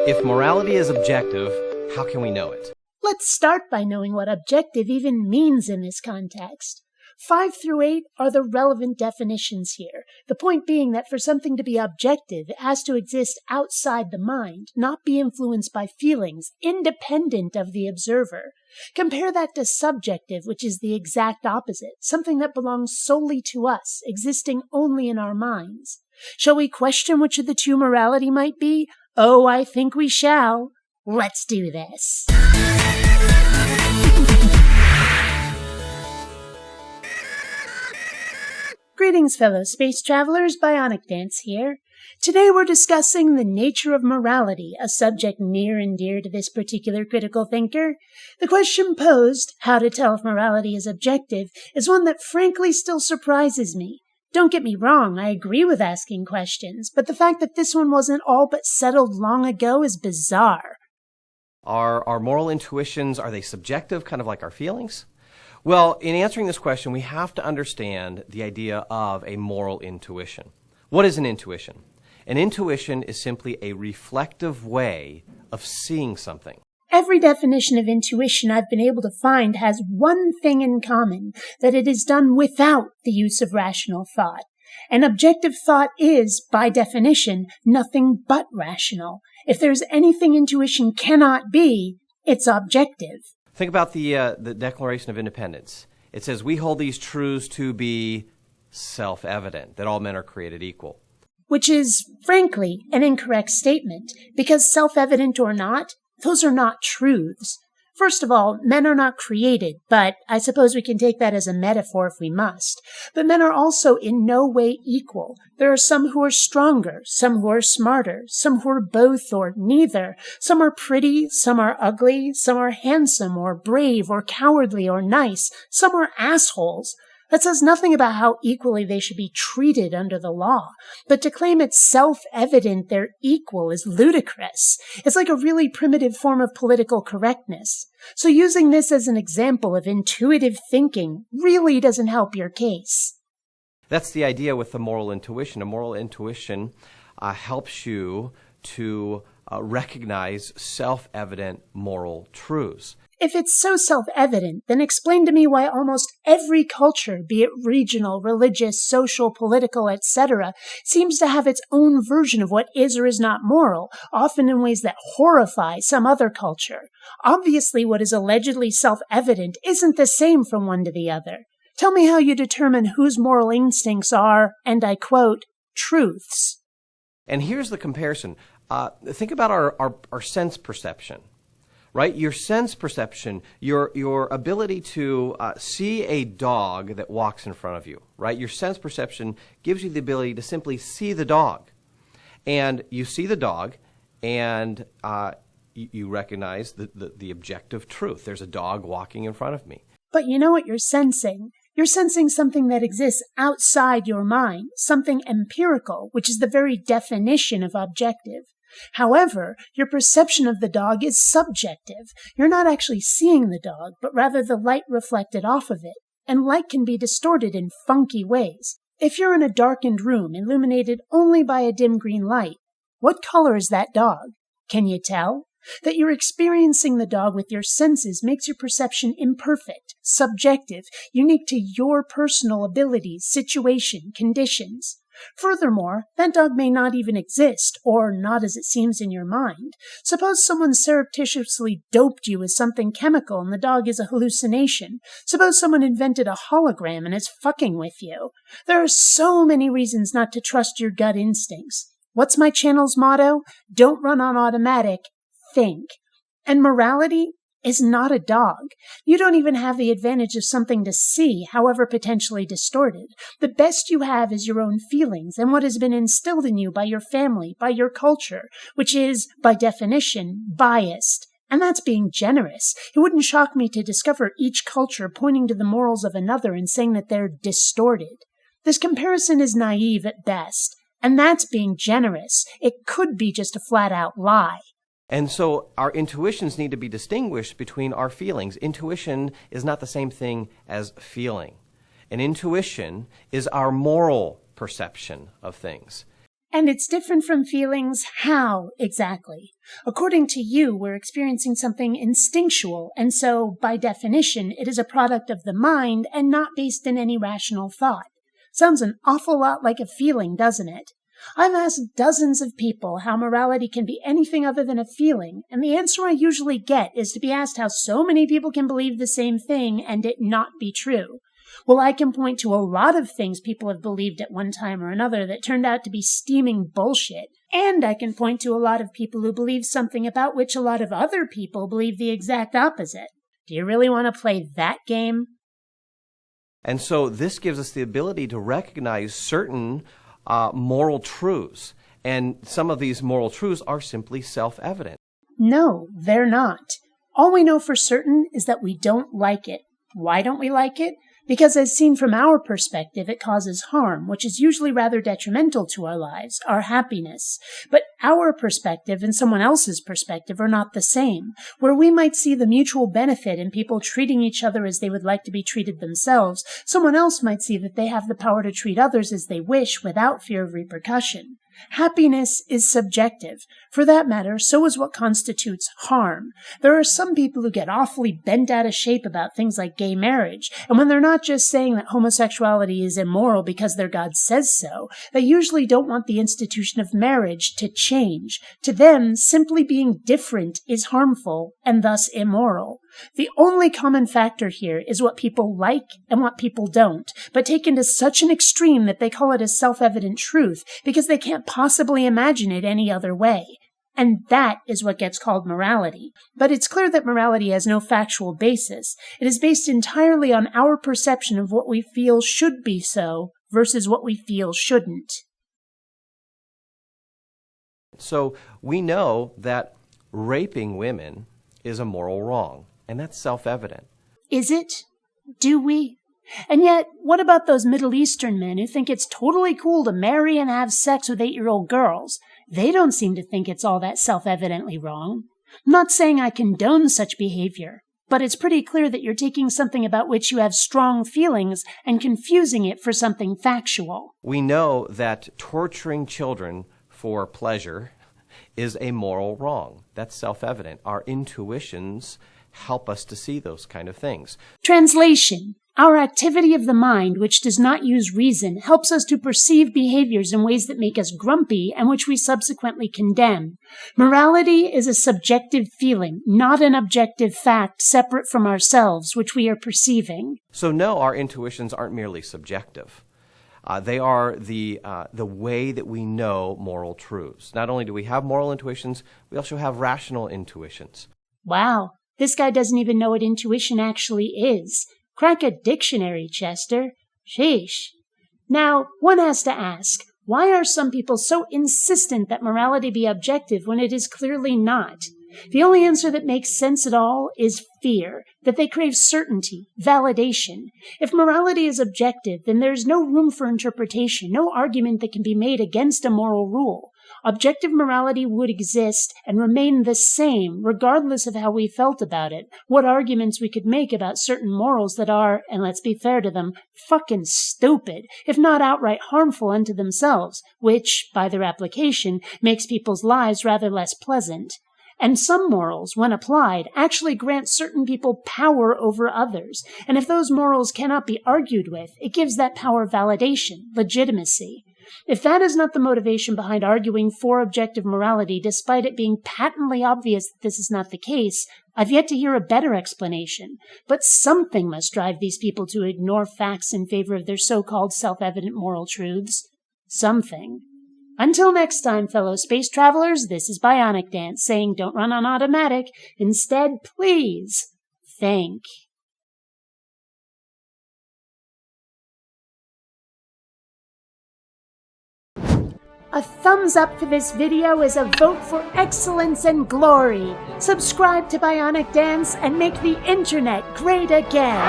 If morality is objective, how can we know it? Let's start by knowing what objective even means in this context. 5 through 8 are the relevant definitions here. The point being that for something to be objective, it has to exist outside the mind, not be influenced by feelings, independent of the observer. Compare that to subjective, which is the exact opposite, something that belongs solely to us, existing only in our minds. Shall we question which of the two morality might be? Oh, I think we shall. Let's do this. Greetings, fellow space travelers. BionicDance here. Today we're discussing the nature of morality, a subject near and dear to this particular critical thinker. The question posed, how to tell if morality is objective, is one that frankly still surprises me. Don't get me wrong, I agree with asking questions, but the fact that this one wasn't all but settled long ago is bizarre. Are our moral intuitions, are they subjective, kind of like our feelings? Well, in answering this question, we have to understand the idea of a moral intuition. What is an intuition? An intuition is simply a reflective way of seeing something. Every definition of intuition I've been able to find has one thing in common, that it is done without the use of rational thought. And objective thought is, by definition, nothing but rational. If there's anything intuition cannot be, it's objective. Think about the Declaration of Independence. It says, we hold these truths to be self-evident, that all men are created equal. Which is, frankly, an incorrect statement, because self-evident or not, those are not truths. First of all, men are not created, but I suppose we can take that as a metaphor if we must. But men are also in no way equal. There are some who are stronger, some who are smarter, some who are both or neither. Some are pretty, some are ugly, some are handsome or brave or cowardly or nice. Some are assholes. That says nothing about how equally they should be treated under the law. But to claim it's self-evident they're equal is ludicrous. It's like a really primitive form of political correctness. So using this as an example of intuitive thinking really doesn't help your case. That's the idea with the moral intuition. A moral intuition helps you to recognize self-evident moral truths. If it's so self-evident, then explain to me why almost every culture, be it regional, religious, social, political, etc., seems to have its own version of what is or is not moral, often in ways that horrify some other culture. Obviously, what is allegedly self-evident isn't the same from one to the other. Tell me how you determine whose moral instincts are, and I quote, truths. And here's the comparison. Think about our sense perception. Right? Your sense perception, your ability to see a dog that walks in front of you, right? Your sense perception gives you the ability to simply see the dog. And you see the dog, and you recognize the objective truth. There's a dog walking in front of me. But you know what you're sensing? You're sensing something that exists outside your mind, something empirical, which is the very definition of objective. However, your perception of the dog is subjective. You're not actually seeing the dog, but rather the light reflected off of it. And light can be distorted in funky ways. If you're in a darkened room illuminated only by a dim green light, what color is that dog? Can you tell? That you're experiencing the dog with your senses makes your perception imperfect, subjective, unique to your personal abilities, situation, conditions. Furthermore, that dog may not even exist, or not as it seems in your mind. Suppose someone surreptitiously doped you with something chemical and the dog is a hallucination. Suppose someone invented a hologram and is fucking with you. There are so many reasons not to trust your gut instincts. What's my channel's motto? Don't run on automatic, think. And morality is not a dog. You don't even have the advantage of something to see, however potentially distorted. The best you have is your own feelings and what has been instilled in you by your family, by your culture, which is, by definition, biased. And that's being generous. It wouldn't shock me to discover each culture pointing to the morals of another and saying that they're distorted. This comparison is naive at best, and that's being generous. It could be just a flat-out lie. And so our intuitions need to be distinguished between our feelings. Intuition is not the same thing as feeling. An intuition is our moral perception of things. And it's different from feelings. How exactly? According to you, we're experiencing something instinctual, and so, by definition, it is a product of the mind and not based in any rational thought. Sounds an awful lot like a feeling, doesn't it? I've asked dozens of people how morality can be anything other than a feeling, and the answer I usually get is to be asked how so many people can believe the same thing and it not be true. Well, I can point to a lot of things people have believed at one time or another that turned out to be steaming bullshit. And I can point to a lot of people who believe something about which a lot of other people believe the exact opposite. Do you really want to play that game? And so this gives us the ability to recognize certain moral truths. And some of these moral truths are simply self-evident. No, they're not. All we know for certain is that we don't like it. Why don't we like it? Because as seen from our perspective, it causes harm, which is usually rather detrimental to our lives, our happiness. But our perspective and someone else's perspective are not the same. Where we might see the mutual benefit in people treating each other as they would like to be treated themselves, someone else might see that they have the power to treat others as they wish without fear of repercussion. Happiness is subjective. For that matter, so is what constitutes harm. There are some people who get awfully bent out of shape about things like gay marriage, and when they're not just saying that homosexuality is immoral because their God says so, they usually don't want the institution of marriage to change. To them, simply being different is harmful and thus immoral. The only common factor here is what people like and what people don't, but taken to such an extreme that they call it a self-evident truth because they can't possibly imagine it any other way. And that is what gets called morality. But it's clear that morality has no factual basis. It is based entirely on our perception of what we feel should be so versus what we feel shouldn't. So we know that raping women is a moral wrong. And that's self-evident. Is it? Do we? And yet, what about those Middle Eastern men who think it's totally cool to marry and have sex with 8-year-old girls? They don't seem to think it's all that self-evidently wrong. I'm not saying I condone such behavior, but it's pretty clear that you're taking something about which you have strong feelings and confusing it for something factual. We know that torturing children for pleasure is a moral wrong. That's self-evident. Our intuitions help us to see those kind of things. Translation. Our activity of the mind, which does not use reason, helps us to perceive behaviors in ways that make us grumpy and which we subsequently condemn. Morality is a subjective feeling, not an objective fact separate from ourselves, which we are perceiving. So no, our intuitions aren't merely subjective. They are the way that we know moral truths. Not only do we have moral intuitions, we also have rational intuitions. Wow. This guy doesn't even know what intuition actually is. Crack a dictionary, Chester. Sheesh. Now, one has to ask, why are some people so insistent that morality be objective when it is clearly not? The only answer that makes sense at all is fear, that they crave certainty, validation. If morality is objective, then there is no room for interpretation, no argument that can be made against a moral rule. Objective morality would exist and remain the same, regardless of how we felt about it, what arguments we could make about certain morals that are, and let's be fair to them, fucking stupid, if not outright harmful unto themselves, which, by their application, makes people's lives rather less pleasant. And some morals, when applied, actually grant certain people power over others, and if those morals cannot be argued with, it gives that power validation, legitimacy. If that is not the motivation behind arguing for objective morality, despite it being patently obvious that this is not the case, I've yet to hear a better explanation. But something must drive these people to ignore facts in favor of their so-called self-evident moral truths. Something. Until next time, fellow space travelers, this is BionicDance saying don't run on automatic. Instead, please think. A thumbs up for this video is a vote for excellence and glory. Subscribe to BionicDance and make the internet great again.